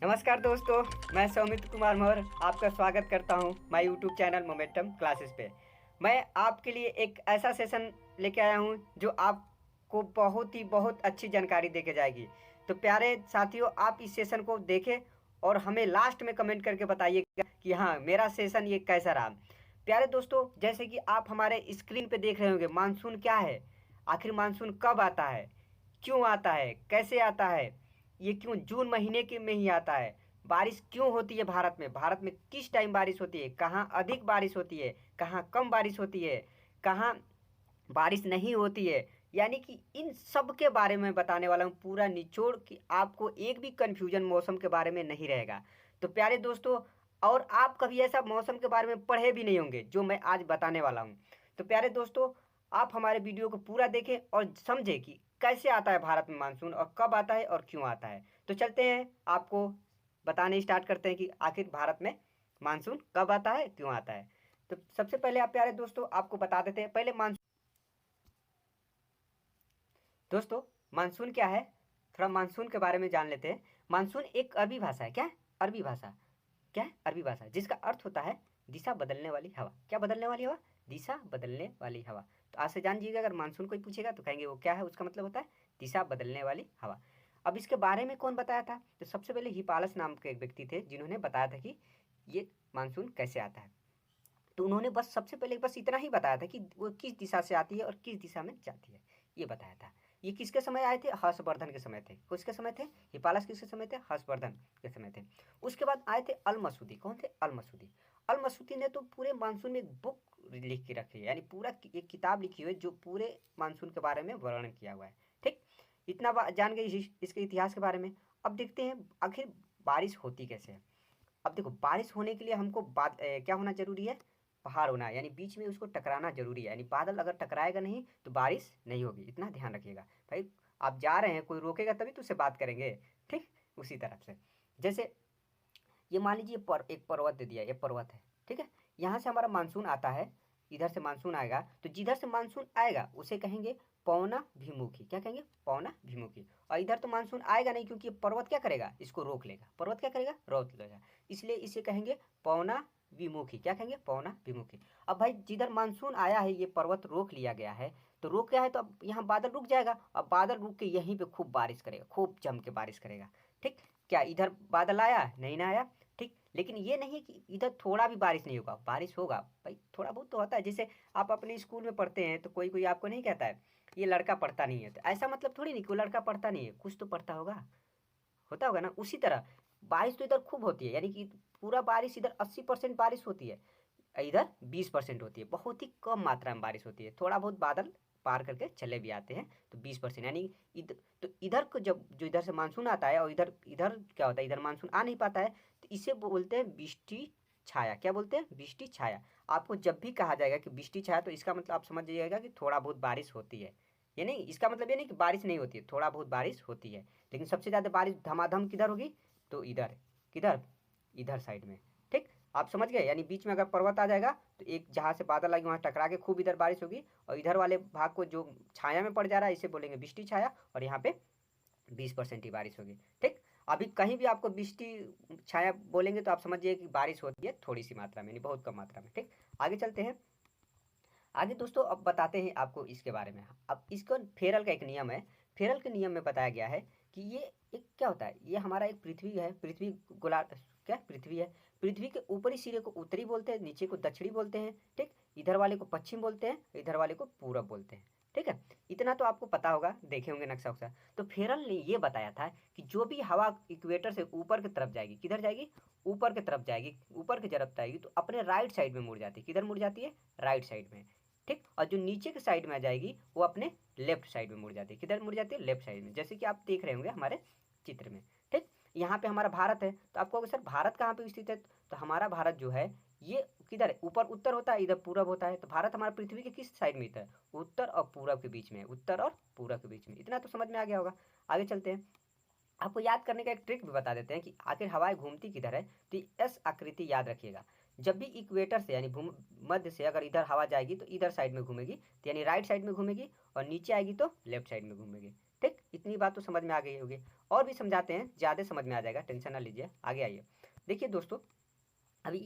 नमस्कार दोस्तों, मैं सौमित्र कुमार मौर्य आपका स्वागत करता हूं my YouTube channel momentum classes पे। मैं आपके लिए एक ऐसा सेशन लेके आया हूं जो आपको बहुत अच्छी जानकारी देके जाएगी। तो प्यारे साथियों, आप इस सेशन को देखें और हमें लास्ट में कमेंट करके बताइएगा कि हाँ, मेरा सेशन ये कैसा रहा। प्यारे दोस्तों, जैसे कि आप हमारे स्क्रीन पे देख रहे होंगे, मानसून क्या है, आखिर मानसून कब आता है, क्यों आता है, कैसे आता है, ये क्यों जून महीने के में ही आता है, बारिश क्यों होती है भारत में किस टाइम बारिश होती है, कहाँ अधिक बारिश होती है, कहाँ कम बारिश होती है, कहाँ बारिश नहीं होती है। यानी कि इन सब के बारे में बताने वाला हूँ पूरा निचोड़, कि आपको एक भी कन्फ्यूजन मौसम के बारे में नहीं रहेगा। तो प्यारे दोस्तों, और आप कभी ऐसा मौसम के बारे में पढ़े भी नहीं होंगे जो मैं आज बताने वाला हूँ। तो प्यारे दोस्तों, आप हमारे वीडियो को पूरा देखें और समझें कि कैसे आता है भारत में मानसून और कब आता है और क्यों आता है। तो चलते हैं, आपको बताने स्टार्ट करते हैं कि आखिर भारत में मानसून कब आता है, क्यों आता है। तो सबसे पहले आप प्यारे दोस्तों आपको बता देते हैं पहले मानसून। दोस्तों, मानसून क्या है, थोड़ा मानसून के बारे में जान लेते हैं। मानसून एक अरबी भाषा है। क्या है? अरबी भाषा। क्या है? अरबी भाषा, जिसका अर्थ होता है दिशा बदलने वाली हवा। क्या बदलने वाली हवा? दिशा बदलने वाली हवा। तो आज से जान जाइएगा, अगर मानसून कोई पूछेगा तो कहेंगे वो क्या है, उसका मतलब होता है दिशा बदलने वाली हवा। अब इसके बारे में कौन बताया था? तो सबसे पहले हिपालस नाम के एक व्यक्ति थे जिन्होंने बताया था कि ये मानसून कैसे आता है। तो उन्होंने बस सबसे पहले बस इतना ही बताया था कि वो किस दिशा से आती है और किस दिशा में जाती है, ये बताया था। ये किसके समय आए थे? हर्षवर्धन के समय थे। किसके समय थे? हिपालस किसके समय थे? हर्षवर्धन के समय थे। उसके बाद आए थे अल मसूदी। कौन थे? अल मसूदी। अल मसूदी ने तो पूरे मानसून में एक बुक लिख के रखी है, यानी पूरा एक किताब लिखी हुई है जो पूरे मानसून के बारे में वर्णन किया हुआ है। ठीक, इतना जान गए इसके इतिहास के बारे में। अब देखते हैं आखिर बारिश होती कैसे है। अब देखो, बारिश होने के लिए हमको क्या होना जरूरी है? पहाड़ होना, यानी बीच में उसको टकराना जरूरी है। यानी बादल अगर टकराएगा नहीं तो बारिश नहीं होगी, इतना ध्यान रखिएगा भाई। आप जा रहे हैं, कोई रोकेगा तभी तो उससे बात करेंगे। ठीक, उसी तरह से जैसे ये मान लीजिए एक पर्वत दे दिया, ये पर्वत है। ठीक है, यहाँ से हमारा मानसून आता है, इधर से मानसून आएगा, तो जिधर से मानसून आएगा उसे कहेंगे पौना भिमुखी। क्या कहेंगे? पौना भिमुखी। और इधर तो मानसून आएगा नहीं, क्योंकि ये पर्वत क्या करेगा, इसको रोक लेगा। पर्वत क्या करेगा? रोक लेगा। इसलिए इसे कहेंगे पौना विमुखी। क्या कहेंगे? पौना विमुखी। अब भाई जिधर मानसून आया है, ये पर्वत रोक लिया गया है, तो रोक गया है तो अब यहाँ बादल रुक जाएगा। अब बादल रुक के यहीं पे खूब बारिश करेगा, खूब जम के बारिश करेगा। ठीक, क्या इधर बादल आया? नहीं ना आया। ठीक, लेकिन ये नहीं है कि इधर थोड़ा भी बारिश नहीं होगा, बारिश होगा भाई, थोड़ा बहुत तो होता है। जैसे आप अपने स्कूल में पढ़ते हैं तो कोई कोई आपको नहीं कहता है ये लड़का पढ़ता नहीं है, तो ऐसा मतलब थोड़ी नहीं कि वो लड़का पढ़ता नहीं है, कुछ तो पढ़ता होगा, होता होगा ना। उसी तरह बारिश तो इधर खूब होती है, यानी कि पूरा बारिश इधर 80% बारिश होती है, इधर 20% होती है। बहुत ही कम मात्रा में बारिश होती है, थोड़ा बहुत बादल पार करके चले भी आते हैं, तो 20%। यानी इधर तो इधर को जब जो इधर से मानसून आता है और इधर इधर क्या होता है, इधर मानसून आ नहीं पाता है, तो इसे बोलते हैं बिष्टि छाया। क्या बोलते हैं? बिष्टि छाया। आपको जब भी कहा जाएगा कि बिष्टि छाया, तो इसका मतलब आप समझ जाइएगा कि थोड़ा बहुत बारिश होती है। ये नहीं, इसका मतलब ये नहीं कि बारिश नहीं होती है, थोड़ा बहुत बारिश होती है। लेकिन सबसे ज़्यादा बारिश धमाधम किधर होगी? तो इधर। किधर? इधर साइड में। ठीक, आप समझ गए। यानी बीच में अगर पर्वत आ जाएगा तो एक जहाँ से बादल आएगी वहाँ टकरा के खूब इधर बारिश होगी, और इधर वाले भाग को जो छाया में पड़ जा रहा है इसे बोलेंगे बिष्टि छाया, और यहाँ पे 20% ही बारिश होगी। ठीक, अभी कहीं भी आपको बिष्टि छाया बोलेंगे तो आप समझिए कि बारिश होती है थोड़ी सी मात्रा में, नहीं बहुत कम मात्रा में। ठीक, आगे चलते हैं। आगे दोस्तों अब बताते हैं आपको इसके बारे में। अब इसको फेरल का एक नियम है, फेरल के नियम में बताया गया है कि ये एक क्या होता है, ये हमारा एक पृथ्वी है, पृथ्वी गोलार्ध, क्या पृथ्वी है, पृथ्वी के ऊपरी सिरे को उत्तरी बोलते हैं, नीचे को दक्षिणी बोलते हैं। ठीक, इधर वाले को पश्चिम बोलते हैं, इधर वाले को पूरब बोलते हैं। ठीक है, इतना तो आपको पता होगा, देखे होंगे नक्शा उक्सा। तो फेरल ने ये बताया था कि जो भी हवा इक्वेटर से ऊपर की तरफ जाएगी, किधर जाएगी? ऊपर की तरफ जाएगी, ऊपर की तरफ जाएगी तो अपने राइट साइड में मुड़ जाती है। किधर मुड़ जाती है? राइट साइड में। ठीक, और जो नीचे के साइड में आ जाएगी वो अपने लेफ्ट साइड में मुड़ जाती है। किधर मुड़ जाती है? लेफ्ट साइड में, जैसे कि आप देख रहे होंगे हमारे चित्र में। ठीक, यहाँ पे हमारा भारत है, तो आपको अगर सर भारत कहाँ पे स्थित है, तो हमारा भारत जो है ये किधर है? ऊपर उत्तर होता है, इधर पूरब होता है। तो भारत हमारा पृथ्वी के किस साइड में है? उत्तर और पूरब के बीच में, उत्तर और पूरब के बीच में। इतना तो समझ में आ गया होगा। आगे चलते हैं, आपको याद करने का एक ट्रिक भी बता देते हैं कि आखिर हवाएं घूमती किधर है। तो एस आकृति याद रखिएगा। जब भी इक्वेटर से यानी भूम मध्य से अगर इधर हवा जाएगी तो इधर साइड में घूमेगी, तो यानी राइट साइड में घूमेगी, और नीचे आएगी तो लेफ्ट साइड में घूमेगी। ठीक, इतनी बात तो समझ में आ गई होगी। और भी समझाते हैं, ज़्यादा समझ में आ जाएगा, टेंशन ना लीजिए। आगे आइए, देखिए दोस्तों, अभी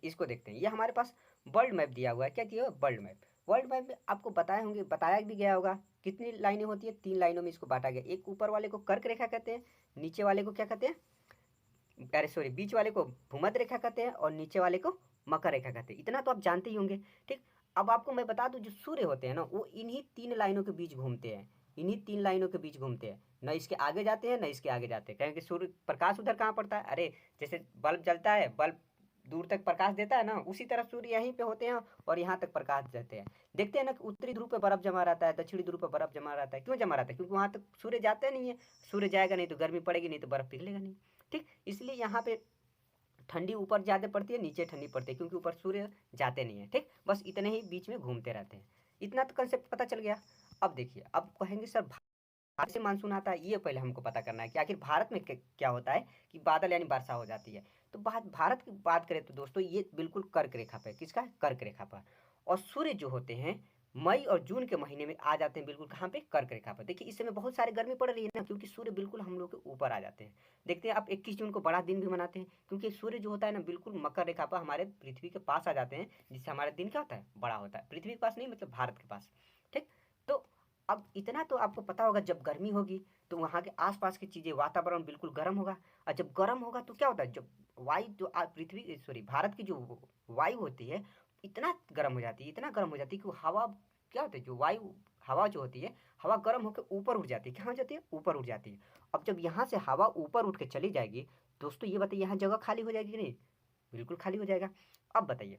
इसको देखते हैं। ये हमारे पास वर्ल्ड मैप दिया हुआ है। क्या दिया हुआ है? World map. वर्ल्ड मैप में आपको बताए होंगे, बताया भी गया होगा कितनी लाइनें होती है, 3 लाइनों में इसको बांटा गया। एक ऊपर वाले को कर्क रेखा कहते हैं, नीचे वाले को क्या कहते हैं, अरे सॉरी, बीच वाले को भूमध्य रेखा कहते हैं, और नीचे वाले को मकर रेखा कहते हैं। इतना तो आप जानते ही होंगे। ठीक, अब आपको मैं बता दूं, जो सूर्य होते हैं ना, वो इन्हीं 3 लाइनों के बीच घूमते हैं, इन्हीं 3 लाइनों के बीच घूमते हैं, न इसके आगे जाते हैं न इसके आगे जाते हैं। क्योंकि सूर्य प्रकाश उधर कहाँ पड़ता है, अरे जैसे बल्ब जलता है, बल्ब दूर तक प्रकाश देता है ना, उसी तरह सूर्य यहीं पे होते हैं और यहाँ तक प्रकाश देते हैं। देखते हैं ना कि उत्तरी ध्रुव पे बर्फ जमा रहता है, दक्षिणी ध्रुव पे बर्फ जमा रहता है। क्यों जमा रहता है? क्योंकि वहाँ तक सूर्य जाता नहीं है। सूर्य जाएगा नहीं तो गर्मी पड़ेगी, नहीं तो बर्फ पिघलेगा नहीं। ठीक, इसलिए यहाँ पे ठंडी ऊपर ज़्यादा पड़ती है, नीचे ठंडी पड़ती है, क्योंकि ऊपर सूर्य जाते नहीं है। ठीक, बस इतने ही बीच में घूमते रहते हैं। इतना तो कंसेप्ट पता चल गया। अब देखिए, अब कहेंगे सर भारत से मानसून आता है, ये पहले हमको पता करना है कि आखिर भारत में क्या होता है कि बादल यानी वर्षा हो जाती है। तो भारत की बात करें तो दोस्तों, ये बिल्कुल कर्क रेखा पर, किसका है? कर्क रेखा पर। और सूर्य जो होते हैं मई और जून के महीने में आ जाते हैं बिल्कुल कहाँ पे? कर्क रेखा पर। देखिए इस समय बहुत सारे गर्मी पड़ रही है ना, क्योंकि सूर्य बिल्कुल हम लोग के ऊपर आ जाते हैं। देखते हैं आप 21 जून को बड़ा दिन भी मनाते हैं, क्योंकि सूर्य जो होता है ना बिल्कुल मकर रेखा पर हमारे पृथ्वी के पास आ जाते हैं, जिससे हमारा दिन क्या होता है? बड़ा होता है। पृथ्वी के पास नहीं, मतलब भारत के पास। ठीक, तो अब इतना तो आपको पता होगा, जब गर्मी होगी तो वहाँ के आसपास की चीज़ें, वातावरण बिल्कुल गर्म होगा। और जब गर्म होगा तो क्या होता है? जब वायु जो पृथ्वी सॉरी भारत की जो वायु होती है, इतना गर्म हो जाती है, इतना गर्म हो जाती है कि वो हवा क्या होता है, जो वायु हवा जो होती है, हवा गर्म होकर ऊपर उठ जाती है। कहाँ जाती है? ऊपर उठ जाती है। अब जब यहाँ से हवा ऊपर उठ के चली जाएगी, दोस्तों ये बताइए यहाँ जगह खाली हो जाएगी कि नहीं? बिल्कुल खाली हो जाएगा। अब बताइए,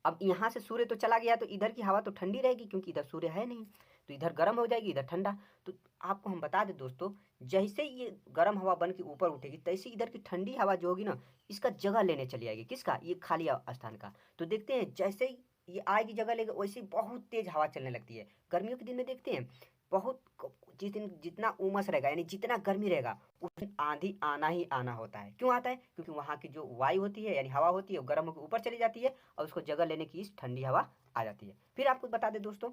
अब यहाँ से सूर्य तो चला गया तो इधर की हवा तो ठंडी रहेगी, क्योंकि इधर सूर्य है नहीं, तो इधर गर्म हो जाएगी, इधर ठंडा। तो आपको हम बता दें दोस्तों, जैसे ये गर्म हवा बन के ऊपर उठेगी, तैसे इधर की ठंडी हवा जो होगी ना, इसका जगह लेने चली आएगी। किसका? ये खाली स्थान का। तो देखते हैं जैसे ही ये आएगी जगह लेगी, वैसे ही बहुत तेज हवा चलने लगती है। गर्मियों के दिन में देखते हैं बहुत, जिस दिन जितना उमस रहेगा यानी जितना गर्मी रहेगा, उस दिन आंधी आना ही आना होता है। क्यों आता है? क्योंकि वहाँ की जो वायु होती है यानी हवा होती है, वो गर्म होकर ऊपर चली जाती है और उसको जगह लेने की इस ठंडी हवा आ जाती है। फिर आपको बता दें दोस्तों,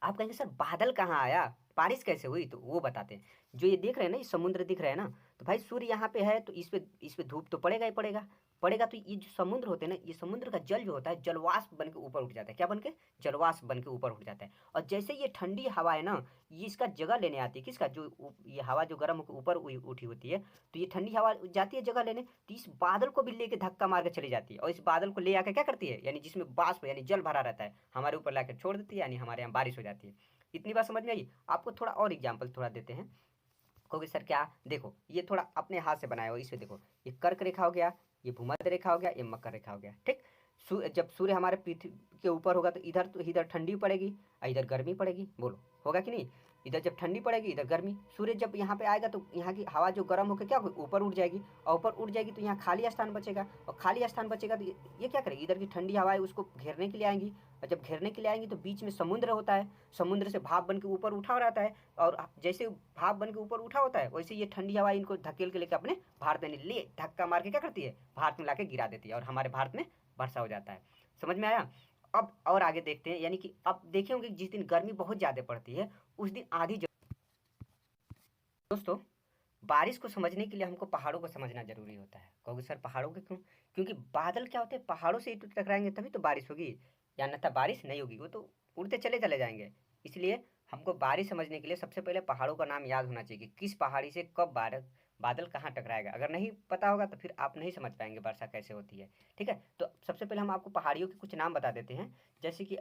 आप कहेंगे सर बादल कहाँ आया, बारिश कैसे हुई? तो वो बताते हैं। जो ये देख रहे हैं ना, ये समुद्र दिख रहा है ना, तो भाई सूर्य यहाँ पे है तो इस पे धूप तो पड़ेगा ही पड़ेगा। पड़ेगा तो ये जो समुद्र होते हैं ना, ये समुद्र का जल जो होता है जलवाष्प बन के ऊपर उठ जाता है। क्या बन के? जलवाष्प बन के ऊपर उठ जाता है। और जैसे ये ठंडी हवा है ना, ये इसका जगह लेने आती है। किसका? जो ये हवा जो गर्म होकर ऊपर उठी होती है, तो ये ठंडी हवा जाती है जगह लेने, तो इस बादल को भी लेके धक्का मार के चली जाती है। और इस बादल को ले आकर क्या करती है, यानी जिसमें बाष्प यानी जल भरा रहता है, हमारे ऊपर लाकर छोड़ देती है, यानी हमारे यहाँ बारिश हो जाती है। इतनी बात समझ में आई? आपको थोड़ा और एग्जाम्पल थोड़ा देते हैं। कहोगे सर क्या? देखो ये थोड़ा अपने हाथ से बनाया हो, इसमें देखो, ये कर्क रेखा हो गया, ये भूमध्य रेखा हो गया, ये मकर रेखा हो गया। ठीक, जब सूर्य हमारे पृथ्वी के ऊपर होगा तो इधर ठंडी पड़ेगी और इधर गर्मी पड़ेगी। बोलो होगा कि नहीं? इधर जब ठंडी पड़ेगी इधर गर्मी। सूर्य जब यहाँ पे आएगा तो यहाँ की हवा जो गर्म होकर क्या होगी? ऊपर उठ जाएगी। और ऊपर उठ जाएगी तो यहाँ खाली स्थान बचेगा, और खाली स्थान बचेगा तो ये क्या करेगी? इधर की ठंडी हवाएं उसको घेरने के लिए आएंगी। और जब घेरने के लिए आएंगी तो बीच में समुद्र होता है, समुद्र से भाप बन के ऊपर उठा रहता है। और जैसे भाप बन के ऊपर उठा होता है, वैसे ये ठंडी हवा इनको धकेल के लेकर अपने भारत में ले धक्का मार के क्या करती है? भारत में लाके गिरा देती है, और हमारे भारत में वर्षा हो जाता है। समझ में आया? अब और आगे देखते हैं, यानी कि अब देखे होंगे जिस दिन गर्मी बहुत ज्यादा पड़ती है उस दिन आधी दोस्तों, बारिश को समझने के लिए हमको पहाड़ों को समझना जरूरी होता है। कहोगे सर पहाड़ों के क्यों? क्योंकि बादल क्या होते हैं, पहाड़ों से ही तो टकराएंगे तभी तो बारिश होगी, या अन्यथा बारिश नहीं होगी, वो तो उड़ते चले चले जाएंगे। इसलिए हमको बारिश समझने के लिए सबसे पहले पहाड़ों का नाम याद होना चाहिए कि किस पहाड़ी से कब बादल कहाँ टकराएगा। अगर नहीं पता होगा तो फिर आप नहीं समझ पाएंगे वर्षा कैसे होती है। ठीक है, तो सबसे पहले हम आपको पहाड़ियों के कुछ नाम बता देते हैं। जैसे कि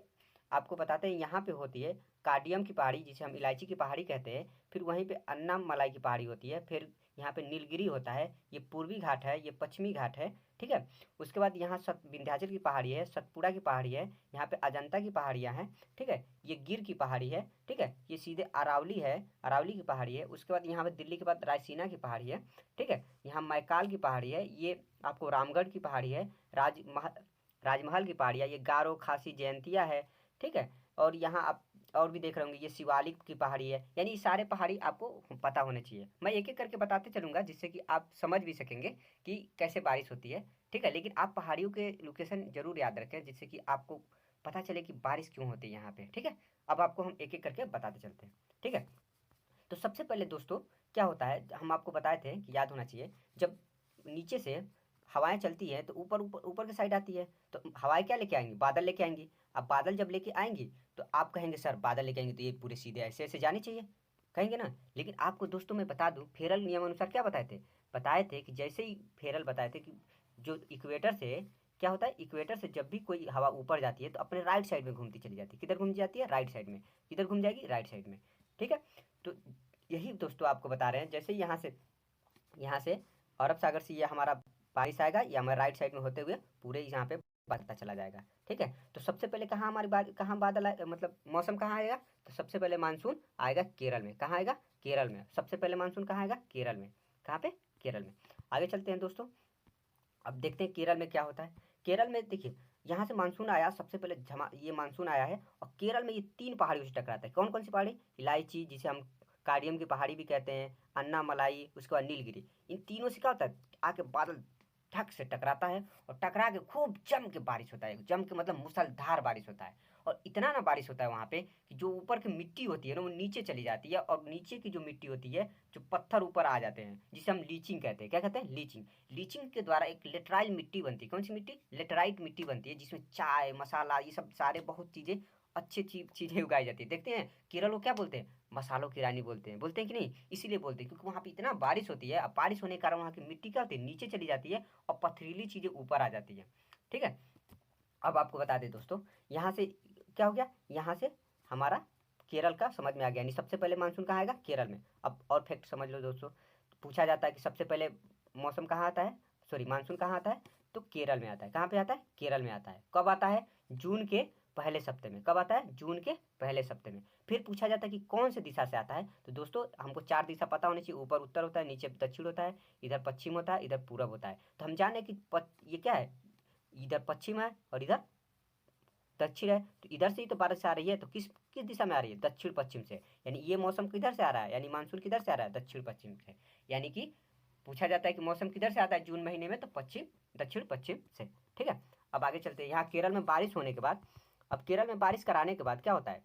आपको बताते हैं, यहाँ पे होती है कार्डियम की पहाड़ी, जिसे हम इलायची की पहाड़ी कहते हैं। फिर वहीं पे अन्नामलाई की पहाड़ी होती है। फिर यहाँ पे नीलगिरी होता है, ये पूर्वी घाट है, ये पश्चिमी घाट है। ठीक है, उसके बाद यहाँ विंध्याचल की पहाड़ी है, सतपुड़ा की पहाड़ी है, यहाँ पे अजंता की पहाड़ियाँ हैं। ठीक है, ये गिर की पहाड़ी है। ठीक है, ये सीधे अरावली है, अरावली की पहाड़ी है। उसके बाद यहाँ पे दिल्ली के बाद रायसीना की पहाड़ी है। ठीक है, यहाँ मैकाल की पहाड़ी है, ये आपको रामगढ़ की पहाड़ी है, राजमहल की पहाड़ी है, ये गारो खासी जयंतिया है। ठीक है, और यहाँ आप और भी देख रहे होंगे, ये शिवालिक की पहाड़ी है। यानी ये सारे पहाड़ी आपको पता होने चाहिए। मैं एक एक करके बताते चलूँगा जिससे कि आप समझ भी सकेंगे कि कैसे बारिश होती है। ठीक है, लेकिन आप पहाड़ियों के लोकेशन जरूर याद रखें, जिससे कि आपको पता चले कि बारिश क्यों होती है यहाँ पे। ठीक है, अब आपको हम एक एक करके बताते चलते हैं। ठीक है, तो सबसे पहले दोस्तों क्या होता है, हम आपको बताए थे कि याद होना चाहिए, जब नीचे से हवाएं चलती हैं तो ऊपर ऊपर ऊपर की साइड आती है, तो हवाएं क्या लेके आएंगी, बादल लेके आएंगी। अब बादल जब लेके आएंगी तो आप कहेंगे सर बादल लेके आएंगे तो ये पूरे सीधे ऐसे ऐसे जाने चाहिए, कहेंगे ना। लेकिन आपको दोस्तों मैं बता दूं, फेरल नियम अनुसार क्या बताए थे कि जैसे ही फेरल बताए थे कि जो इक्वेटर से क्या होता है, इक्वेटर से जब भी कोई हवा ऊपर जाती है तो अपने राइट साइड में घूमती चली जाती है। किधर घूम जाती है, राइट साइड में। किधर घूम जाएगी, राइट साइड में। ठीक है, तो यही दोस्तों आपको बता रहे हैं, जैसे यहाँ से अरब सागर से ये हमारा बारिश आएगा, ये हमारे राइट साइड में होते हुए पूरे यहाँ पे बढ़ता चला जाएगा। ठीक है, तो सबसे पहले कहाँ हमारी कहाँ बादल मतलब मौसम कहाँ आएगा, तो सबसे पहले मानसून आएगा केरल में। कहाँ आएगा, केरल में। सबसे पहले मानसून कहाँ आएगा, केरल में। कहाँ पे, केरल में। आगे चलते हैं दोस्तों, अब देखते हैं केरल में क्या होता है। केरल में देखिए, यहाँ से मानसून आया, सबसे पहले ये मानसून आया है और केरल में ये 3 पहाड़ियों से टकराता है। कौन कौन सी पहाड़ी, इलायची जिसे हम कार्डियम की पहाड़ी भी कहते हैं, अन्नामलाई, उसके बाद नीलगिरी, इन तीनों से क्या होता है, आके बादल ठक से टकराता है और टकरा के खूब जम के बारिश होता है। जम के मतलब मूसलाधार बारिश होता है, और इतना ना बारिश होता है वहाँ पे कि जो ऊपर की मिट्टी होती है ना वो नीचे चली जाती है, और नीचे की जो मिट्टी होती है, जो पत्थर ऊपर आ जाते हैं, जिसे हम लीचिंग कहते हैं। क्या कहते हैं, लीचिंग। लीचिंग के द्वारा एक लेटराइल मिट्टी बनती है। कौन सी मिट्टी, लेटराइट मिट्टी बनती है, जिसमें चाय मसाला ये सब सारे बहुत चीज़ें अच्छी चीज़ें उगाई जाती है। देखते हैं केरल को क्या बोलते हैं, मसालों की रानी बोलते हैं कि नहीं, इसीलिए बोलते हैं क्योंकि वहाँ पे इतना बारिश होती है। अब बारिश होने के कारण वहाँ की मिट्टी क्या होती है, नीचे चली जाती है और पथरीली चीज़ें ऊपर आ जाती है। ठीक है, अब आपको बता दें दोस्तों, यहाँ से क्या हो गया, यहाँ से हमारा केरल का समझ में आ गया। यानी सबसे पहले मानसून कहाँ आएगा, केरल में। अब और फैक्ट समझ लो दोस्तों, पूछा जाता है कि सबसे पहले मौसम कहाँ आता है, सॉरी मानसून कहाँ आता है, तो केरल में आता है। कहाँ पे आता है, केरल में आता है। कब आता है, जून के पहले सप्ते में। कब आता है, जून के पहले सप्ते में। फिर पूछा जाता है कि कौन से दिशा से आता है, तो दोस्तों हमको 4 दिशा पता होनी चाहिए। ऊपर उत्तर होता है, नीचे दक्षिण होता है, इधर पश्चिम होता है, इधर पूरब होता है। तो हम जाने कि ये क्या है, इधर पश्चिम है और इधर दक्षिण है, तो इधर से ही तो बारिश आ रही है। तो किस किस दिशा में आ रही है, दक्षिण पश्चिम से। यानी ये मौसम किधर से आ रहा है, यानी मानसून किधर से आ रहा है, दक्षिण पश्चिम से। यानी कि पूछा जाता है कि मौसम किधर से आता है जून महीने में, तो पश्चिम, दक्षिण पश्चिम से। ठीक है, अब आगे चलते हैं। यहाँ केरल में बारिश होने के बाद, अब केरल में बारिश कराने के बाद क्या होता है,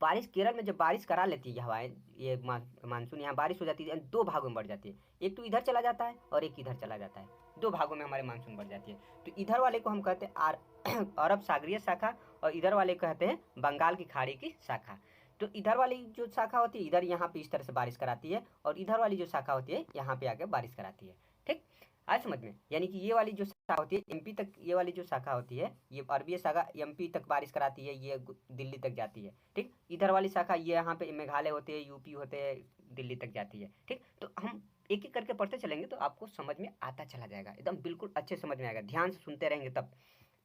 बारिश केरल में जब बारिश करा लेती है हवाएं, ये मानसून यहाँ बारिश हो जाती है, 2 भागों में बढ़ जाती है। एक तो इधर चला जाता है और एक इधर चला जाता है। 2 भागों में हमारे मानसून बढ़ जाती है। तो इधर वाले को हम कहते हैं अरब सागरीय शाखा, और इधर वाले को कहते हैं बंगाल की खाड़ी की शाखा। तो इधर वाली जो शाखा होती है, इधर यहाँ पे इस तरह से बारिश कराती है, और इधर वाली जो शाखा होती है यहाँ पे आके बारिश कराती है। ठीक, आज समझ में। यानी कि ये वाली जो शाखा होती है एमपी तक, ये वाली जो शाखा होती है, ये अरबी शाखा एमपी तक बारिश कराती है, ये दिल्ली तक जाती है। ठीक, इधर वाली शाखा ये यहाँ पे मेघालय होते हैं, यूपी होते हैं, दिल्ली तक जाती है। ठीक, तो हम एक एक करके पढ़ते चलेंगे तो आपको समझ में आता चला जाएगा, एकदम बिल्कुल अच्छे समझ में आएगा, ध्यान से सुनते रहेंगे तब।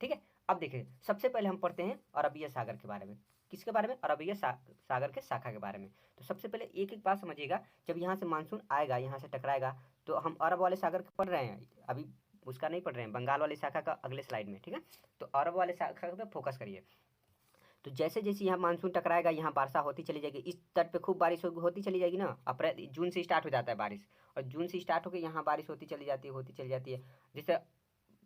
ठीक है, अब देखिए सबसे पहले हम पढ़ते हैं अरबिया सागर के बारे में। किसके बारे में, अरबिया सागर के शाखा के बारे में। तो सबसे पहले एक एक बात समझिएगा, जब यहाँ से मानसून आएगा, यहाँ से टकराएगा, तो हम अरब वाले सागर के पढ़ रहे हैं अभी, उसका नहीं पढ़ रहे हैं, बंगाल वाली शाखा का अगले स्लाइड में। ठीक है, तो अरब वाले शाखा पे फोकस करिए। तो जैसे जैसे यहाँ मानसून टकराएगा, यहाँ वर्षा होती चली जाएगी, इस तट पे खूब बारिश होती चली जाएगी ना। अप्रैल जून से स्टार्ट हो जाता है बारिश, और जून से स्टार्ट होकर यहाँ बारिश होती चली जाती है, होती चली जाती है, जैसे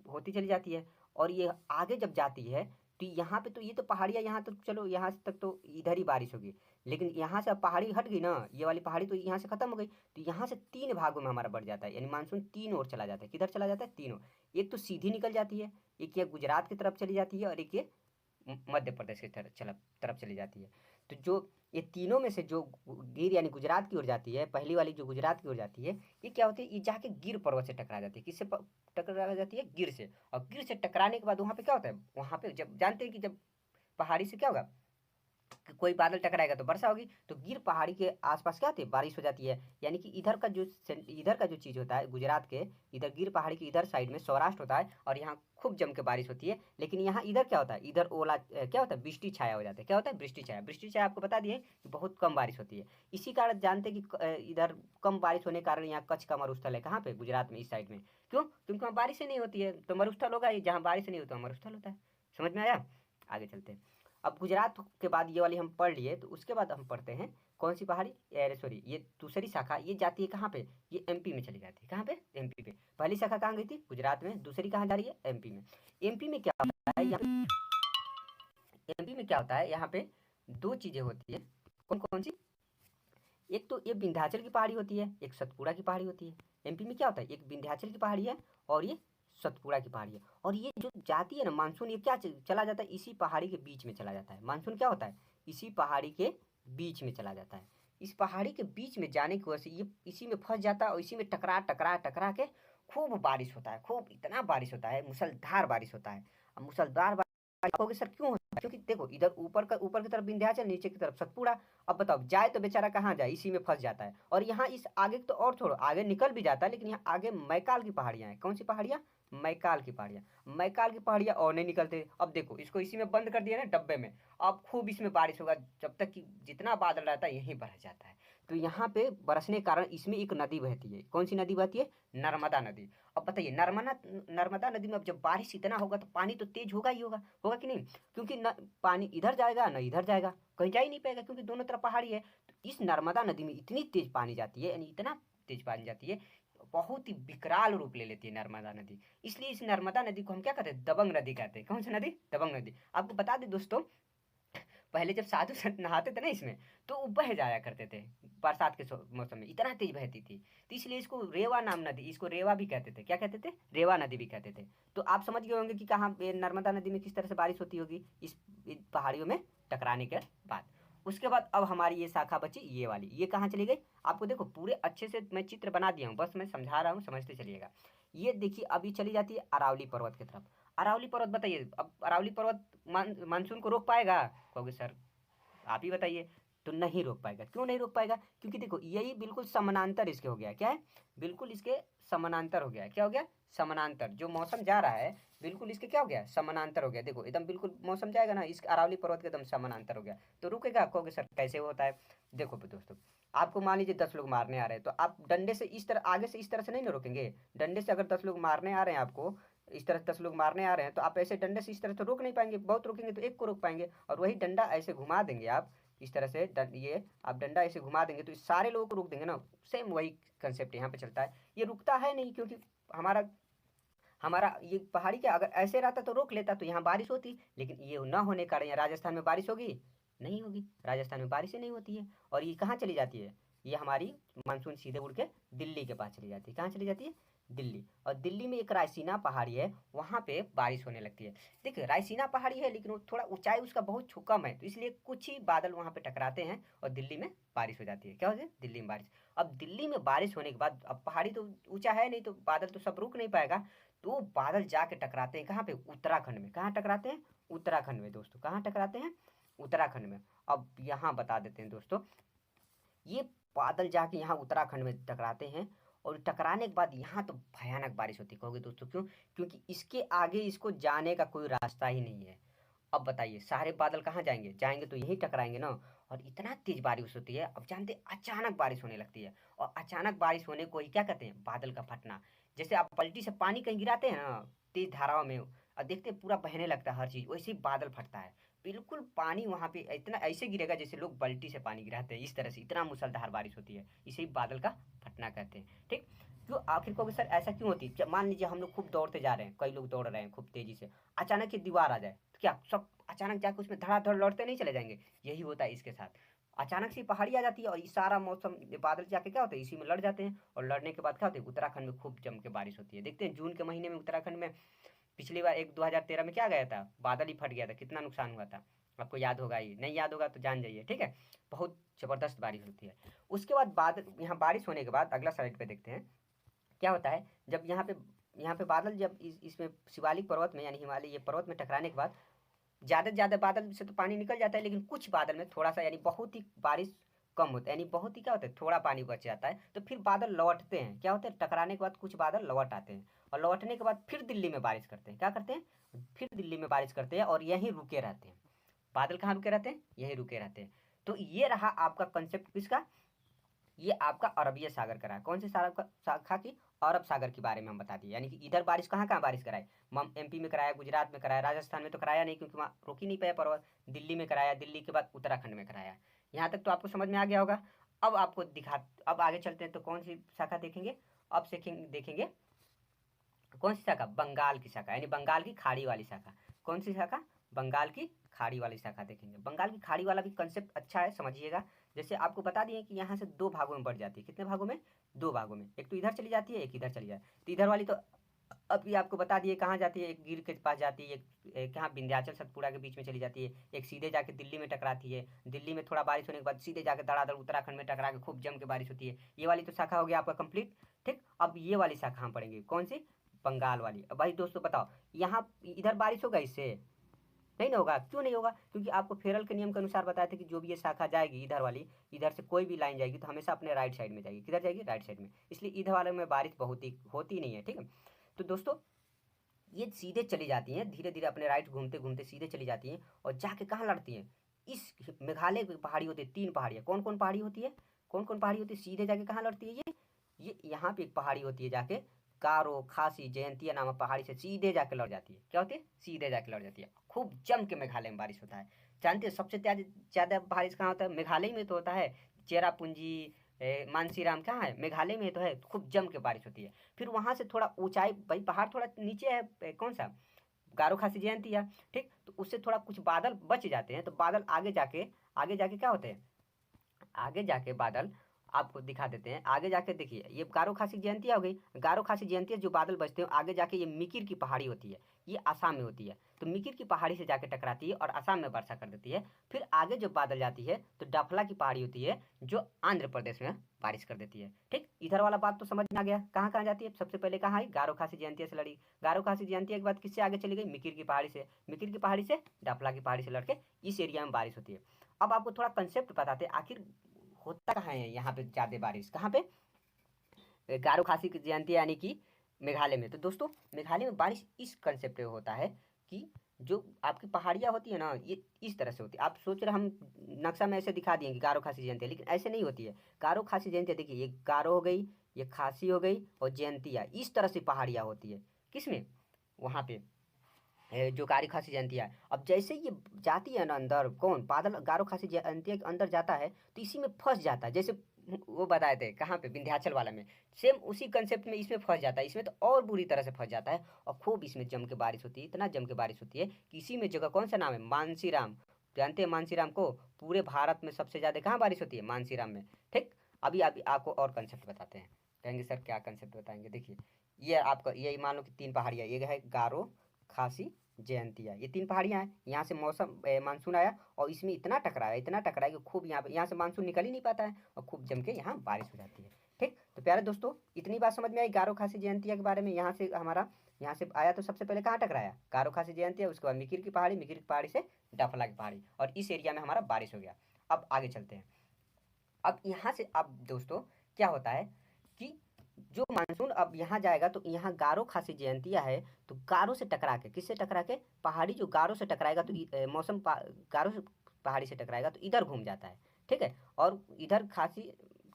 होती चली जाती है। और ये आगे जब जाती है तो यहाँ पे तो ये तो पहाड़ियाँ, यहाँ तो चलो यहाँ तक तो इधर ही बारिश होगी, लेकिन यहाँ से अब पहाड़ी हट गई ना, ये वाली पहाड़ी तो यहाँ से खत्म हो गई, तो यहाँ से 3 भागों में हमारा बढ़ जाता है। यानी मानसून 3 ओर चला जाता है। किधर चला जाता है, 3 ओर। एक तो सीधी निकल जाती है, एक ये गुजरात की तरफ चली जाती है, और एक ये मध्य प्रदेश की तरफ चली जाती है। तो जो ये तीनों में से जो गिर यानी गुजरात की ओर जाती है, पहली वाली जो गुजरात की ओर जाती है, ये क्या होती है, ये जाके गिर पर्वत से टकरा जाती है। किससे टकरा जाती है, गिर से। और गिर से टकराने के बाद वहाँ पे क्या होता है, वहाँ पे जब जानते हैं कि जब पहाड़ी से क्या होगा, कोई बादल टकराएगा तो वर्षा होगी, तो गिर पहाड़ी के आसपास क्या होती है, बारिश हो जाती है। यानी कि इधर का जो चीज़ होता है, गुजरात के इधर गिर पहाड़ी के इधर साइड में सौराष्ट्र होता है, और यहाँ खूब जम के बारिश होती है। लेकिन यहाँ इधर क्या होता है, इधर ओला क्या होता है, वृष्टि छाया हो जाता है। क्या होता है, वृष्टि छाया। वृष्टि छाया आपको बता दिए कि बहुत कम बारिश होती है। इसी कारण जानते हैं कि इधर कम बारिश होने के कारण यहाँ कच्छ का मरुस्थल है। कहाँ पे, गुजरात में, इस साइड में। क्यों, क्योंकि वहाँ बारिश ही नहीं होती है, तो मरुस्थल होगा, जहाँ बारिश नहीं होता है मरुस्थल होता है। समझ में आया, आगे चलते हैं। अब गुजरात के बाद ये वाली हम पढ़ लिए, तो उसके बाद हम पढ़ते हैं कौन सी पहाड़ी, अरे सॉरी, ये दूसरी शाखा ये जाती है कहाँ पे, ये एमपी में चली जाती है। कहाँ पे, एमपी पे। पहली शाखा कहाँ गई थी, गुजरात में, दूसरी कहाँ जा रही है, एमपी में। एमपी में क्या होता है, एमपी में क्या होता है, यहाँ पे 2 चीज़ें होती है। कौन कौन सी, एक तो ये विंध्याचल की पहाड़ी होती है, एक सतपुड़ा की पहाड़ी होती है। एमपी में क्या होता है, एक विंध्याचल की पहाड़ी है और ये सतपुड़ा की पहाड़ी है। और ये जो जाती है ना मानसून, ये क्या चला जाता है, इसी पहाड़ी के बीच में चला जाता है। मानसून क्या होता है, इसी पहाड़ी के बीच में चला जाता है। इस पहाड़ी के बीच में जाने की वजह से ये इसी में फंस जाता है और इसी में टकरा टकरा टकरा के खूब बारिश होता है, खूब इतना बारिश होता है, मूसलाधार बारिश होता है। अब मूसलाधार बारिश कहोगे सर क्यों होता है, क्योंकि देखो इधर ऊपर की तरफ विंध्याचल, नीचे की तरफ सतपुड़ा। अब बताओ जाए तो बेचारा कहाँ जाए, इसी में फंस जाता है। और यहाँ इस आगे तो और छोड़ो, आगे निकल भी जाता है, लेकिन यहाँ आगे मैकाल की पहाड़ियाँ हैं। कौन सी पहाड़ियाँ, मैकाल की पहाड़ियाँ। मैकाल की पहाड़ियाँ और नहीं निकलते। अब देखो इसको इसी में बंद कर दिया ना डब्बे में, अब खूब इसमें बारिश होगा, जब तक कि जितना बादल रहता है यहीं बरस जाता है। तो यहाँ पे बरसने के कारण इसमें एक नदी बहती है। कौन सी नदी बहती है, नर्मदा नदी। अब बताइए नर्मदा नदी में अब जब बारिश इतना होगा तो पानी तो तेज होगा ही होगा, होगा कि नहीं, क्योंकि न पानी इधर जाएगा न इधर जाएगा, कहीं जा ही नहीं पाएगा, क्योंकि दोनों तरफ पहाड़ी है। तो इस नर्मदा नदी में इतनी तेज पानी जाती है, यानी इतना तेज पानी जाती है, बहुत ही विकराल रूप ले लेती है नर्मदा नदी। इसलिए इस नर्मदा नदी को हम क्या कहते हैं, दबंग नदी कहते हैं। कौन सी नदी, दबंग नदी। आपको बता दें दोस्तों, पहले जब साधु संत नहाते थे ना इसमें, तो वो बह जाया करते थे बरसात के मौसम में, इतना तेज बहती थी। तो इसलिए इसको रेवा नाम नदी, इसको रेवा भी कहते थे। क्या कहते थे, रेवा नदी भी कहते थे। तो आप समझ गए होंगे कि कहाँ नर्मदा नदी में किस तरह से बारिश होती होगी, इस पहाड़ियों में टकराने के बाद। उसके बाद अब हमारी ये शाखा बची ये वाली, ये कहाँ चली गई। आपको देखो पूरे अच्छे से मैं चित्र बना दिया हूँ, बस मैं समझा रहा हूँ, समझते चलिएगा। ये देखिए अभी चली जाती है अरावली पर्वत की तरफ। अरावली पर्वत बताइए, अब अरावली पर्वत मानसून को रोक पाएगा, कहोगे सर आप ही बताइए। तो नहीं रोक पाएगा। क्यों नहीं रोक पाएगा, क्योंकि देखो यही बिल्कुल समानांतर इसके हो गया। क्या है, बिल्कुल इसके समानांतर हो गया। क्या हो गया, समानांतर। जो मौसम जा रहा है बिल्कुल इसके क्या हो गया, समानांतर हो गया। देखो एकदम बिल्कुल मौसम जाएगा ना, इस अरावली पर्वत के एकदम समानांतर हो गया, तो रुकेगा। कहोगे सर कैसे होता है। देखो दोस्तों, आपको मान लीजिए 10 लोग मारने आ रहे हैं, तो आप डंडे से इस तरह आगे से इस तरह से नहीं ना रोकेंगे। डंडे से अगर 10 लोग मारने आ रहे हैं आपको, इस तरह 10 लोग मारने आ रहे हैं, तो आप ऐसे डंडे से इस तरह तो रोक नहीं पाएंगे। बहुत रोकेंगे तो एक को रोक पाएंगे, और वही डंडा ऐसे घुमा देंगे आप इस तरह से, ये आप डंडा ऐसे घुमा देंगे तो इस सारे लोगों को रोक देंगे ना। सेम वही कंसेप्ट यहाँ पे चलता है। ये रुकता है नहीं, क्योंकि हमारा हमारा ये पहाड़ी क्या, अगर ऐसे रहता तो रोक लेता, तो यहाँ बारिश होती। लेकिन ये ना होने के कारण यहाँ राजस्थान में बारिश होगी, नहीं होगी। राजस्थान में बारिशें नहीं होती है। और ये कहाँ चली जाती है, ये हमारी मानसून सीधे उड़ के दिल्ली के पास चली जाती है। कहाँ चली जाती है, दिल्ली। और दिल्ली में एक रायसीना पहाड़ी है, वहाँ पे बारिश होने लगती है। देखिए रायसीना पहाड़ी है, लेकिन वो थोड़ा ऊंचाई उसका बहुत कम है, तो इसलिए कुछ ही बादल वहाँ पे टकराते हैं और दिल्ली में बारिश हो जाती है। क्या होती है, दिल्ली में बारिश। अब दिल्ली में बारिश होने के बाद, अब पहाड़ी तो ऊंचा है नहीं, तो बादल तो सब रुक नहीं पाएगा। तो बादल जाके टकराते हैं कहाँ पे, उत्तराखंड में। कहाँ टकराते हैं, उत्तराखंड में दोस्तों। कहाँ टकराते हैं, उत्तराखंड में। अब यहाँ बता देते हैं दोस्तों, ये बादल जाके यहाँ उत्तराखंड में टकराते हैं, और टकराने के बाद यहाँ तो भयानक बारिश होती है। कहोगे दोस्तों क्यों, क्योंकि इसके आगे इसको जाने का कोई रास्ता ही नहीं है। अब बताइए सारे बादल कहाँ जाएंगे, जाएंगे तो यहीं टकराएंगे ना। और इतना तेज बारिश होती है, अब जानते अचानक बारिश होने लगती है। और अचानक बारिश होने को ही क्या कहते हैं, बादल का फटना। जैसे आप पलटी से पानी कहीं गिराते हैं ना तेज धाराओं में, और देखते हैं पूरा बहने लगता है हर चीज, वैसे ही बादल फटता है। बिल्कुल पानी वहां पे इतना ऐसे गिरेगा जैसे लोग बाल्टी से पानी गिराते हैं, इस तरह से इतना मूसलाधार बारिश होती है। इसे ही बादल का फटना कहते हैं। ठीक, क्यों आखिर को सर ऐसा क्यों होती है। जब मान लीजिए हम लोग खूब दौड़ते जा रहे हैं, कई लोग दौड़ रहे हैं खूब तेजी से, अचानक एक दीवार आ जाए, तो क्या सब अचानक जाकर उसमें धड़ाधड़ लौटते नहीं चले जाएंगे। यही होता है इसके साथ। अचानक से पहाड़ी आ जाती है और ये सारा मौसम बादल जाके क्या होता है, इसी में लड़ जाते हैं। और लड़ने के बाद क्या होता है, उत्तराखंड में खूब जम के बारिश होती है। देखते हैं जून के महीने में उत्तराखंड में पिछली बार एक 2013 में क्या गया था, बादल ही फट गया था, कितना नुकसान हुआ था। आपको याद होगा ही, नहीं याद होगा तो जान जाइए। ठीक है, बहुत जबरदस्त बारिश होती है। उसके बाद बादल, यहाँ बारिश होने के बाद अगला साइड पे देखते हैं क्या होता है। जब यहाँ पे बादल जब इसमें शिवालिक पर्वत में यानी हिमालय पर्वत में टकराने के बाद ज़्यादा से ज़्यादा बादल से तो पानी निकल जाता है, लेकिन कुछ बादल में थोड़ा सा यानी बहुत ही बारिश कम होता है, यानी बहुत ही क्या होता है, थोड़ा पानी बच जाता है। तो फिर बादल लौटते हैं, क्या होता है, टकराने के बाद कुछ बादल लौट आते हैं। और लौटने के बाद फिर दिल्ली में बारिश करते हैं। क्या करते हैं, फिर दिल्ली में बारिश करते हैं और यहीं रुके रहते हैं। बादल कहाँ रुके रहते हैं, यहीं रुके रहते हैं। तो ये रहा आपका कंसेप्ट किसका, ये आपका अरबिया सागर का रहा। कौन से शाखा की, अरब सागर के बारे में हम बता दिए। यानी कि इधर बारिश कहाँ कहाँ बारिश कराए, एमपी में कराया, गुजरात में कराया, राजस्थान में तो कराया नहीं क्योंकि वहाँ रुक ही नहीं पाया पर्वत। दिल्ली में कराया, दिल्ली के बाद उत्तराखंड में कराया। यहाँ तक तो आपको समझ में आ गया होगा। अब आपको अब आगे चलते हैं, तो कौन सी शाखा देखेंगे, अब देखेंगे कौन सी शाखा, बंगाल की शाखा, यानी बंगाल की खाड़ी वाली शाखा। कौन सी शाखा, बंगाल की खाड़ी वाली शाखा देखेंगे। बंगाल की खाड़ी वाला भी कंसेप्ट अच्छा है, समझिएगा। जैसे आपको बता दिए कि यहाँ से 2 भागों में बढ़ जाती है। कितने भागों में? 2 भागों में। एक तो इधर चली जाती है, एक इधर चली जाती है। तो इधर वाली तो अभी आपको बता दिए कहाँ जाती है, एक गिर के पास जाती है, एक कहाँ विंध्याचल सतपुड़ा के बीच में चली जाती है, एक सीधे जाके दिल्ली में टकराती है। दिल्ली में थोड़ा बारिश होने के बाद सीधे जाके धड़ाधड़ उत्तराखंड में टकरा के खूब जम के बारिश होती है। ये वाली तो शाखा हो गया आपका कंप्लीट। ठीक, अब ये वाली शाखा हम पढ़ेंगे, कौन सी? बंगाल वाली। अब भाई दोस्तों बताओ, यहाँ इधर बारिश होगा इससे? नहीं ना होगा। क्यों नहीं होगा? क्योंकि आपको फेरल के नियम के अनुसार बताया था कि जो भी ये शाखा जाएगी इधर वाली, इधर से कोई भी लाइन जाएगी तो हमेशा अपने राइट साइड में जाएगी। किधर जाएगी? राइट साइड में। इसलिए इधर वाले में बारिश बहुत ही होती नहीं है। ठीक है, तो दोस्तों ये सीधे चली जाती हैं, धीरे धीरे अपने राइट घूमते घूमते सीधे चली जाती हैं और जाके कहाँ लड़ती हैं? इस मेघालय की पहाड़ी होती है, 3 पहाड़ियाँ। कौन कौन पहाड़ी होती है? कौन कौन पहाड़ी होती है? सीधे जाके कहाँ लड़ती है ये यहाँ पे एक पहाड़ी होती है, जाके गारो खासी जयंतिया नामक पहाड़ी से सीधे जाके लड़ जाती है। क्या होती है? सीधे जाके लड़ जाती है। खूब जम के मेघालय में बारिश होता है। जानते हैं सबसे ज़्यादा बारिश कहाँ होता है? मेघालय में तो होता है। चेरापूंजी, मानसीराम कहाँ है? मेघालय में तो है। खूब जम के बारिश होती है। फिर वहाँ से थोड़ा ऊंचाई, भाई पहाड़ थोड़ा नीचे है, कौन सा? गारो खासी जयंतिया। ठीक, तो उससे थोड़ा कुछ बादल बच जाते हैं। तो बादल आगे जाके क्या होते हैं? आगे जाके बादल आपको दिखा देते हैं। आगे जाके देखिए, ये गारो खासी जयंतिया हो गई। गारो खासी जयंतिया जो बादल बचते हैं आगे जाके ये मिकिर की पहाड़ी होती है, ये आसाम में होती है। तो मिकिर की पहाड़ी से जाके टकराती है और आसाम में वर्षा कर देती है। फिर आगे जो बादल जाती है तो डफला की पहाड़ी होती है जो आंध्र प्रदेश में बारिश कर देती है। ठीक, इधर वाला बात तो समझ में आ गया। कहाँ कहाँ जाती है? सबसे पहले कहाँ आई? गारो खासी जयंतिया से लड़ी। गारो खासी जयंतिया के बाद किससे आगे चली गई? मिकिर की पहाड़ी से। मिकिर की पहाड़ी से डफला की पहाड़ी से लड़के इस एरिया में बारिश होती है। अब आपको थोड़ा कंसेप्ट बताते आखिर होता कहाँ है यहाँ पे ज़्यादा बारिश? कहाँ पे? गारो खासी की जयंती यानी कि मेघालय में। तो दोस्तों मेघालय में बारिश इस कंसेप्ट पे होता है कि जो आपकी पहाड़ियाँ होती है ना, ये इस तरह से होती है। आप सोच रहे हम नक्शा में ऐसे दिखा दिए कि गारो खासी जयंती है, लेकिन ऐसे नहीं होती है। गारो खासी जयंती देखिए, ये गारो हो गई, ये खासी हो गई और जयंतिया, इस तरह से पहाड़ियाँ होती है। किसमें? वहाँ पे जो गारो खासी जयंतिया है। अब जैसे ये जाती है ना अंदर, कौन? बादल गारो खासी जयंतिया के अंदर जाता है तो इसी में फंस जाता है। जैसे वो बताए थे कहाँ पे? विंध्याचल वाला में। सेम उसी कंसेप्ट में इसमें फंस जाता है। इसमें तो और बुरी तरह से फंस जाता है और खूब इसमें जम के बारिश होती है। इतना जम के बारिश होती है कि इसी में जगह कौन सा नाम है? मानसीराम। जानते हैं मानसीराम को? पूरे भारत में सबसे ज़्यादा कहाँ बारिश होती है? मानसीराम में। ठीक, अभी अभी आपको और कंसेप्ट बताते हैं। कहेंगे सर क्या कंसेप्ट बताएंगे? देखिए, ये आपका ये मान लो कि 3 पहाड़ियाँ, ये है गारो खासी जयंतिया, ये 3 पहाड़ियाँ हैं। यहाँ से मौसम मानसून आया और इसमें इतना टकराया कि खूब यहाँ से मानसून निकल ही नहीं पाता है और खूब जम के यहाँ बारिश हो जाती है। ठीक, तो प्यारे दोस्तों इतनी बात समझ में आई गारो खासी जयंतिया के बारे में। यहाँ से आया तो सबसे पहले कहाँ टकराया? गारो खासी जयंतिया, उसके बाद मिकिर की पहाड़ी से डफला की पहाड़ी, और इस एरिया में हमारा बारिश हो गया। अब आगे चलते हैं। अब यहाँ से अब दोस्तों क्या होता है कि जो मानसून अब यहाँ जाएगा तो यहाँ गारो खासी जयंतिया है, तो गारो से टकरा के, किससे टकरा के? पहाड़ी जो गारो से टकराएगा तो गारो से पहाड़ी से टकराएगा तो इधर घूम जाता है। ठीक है, और इधर खासी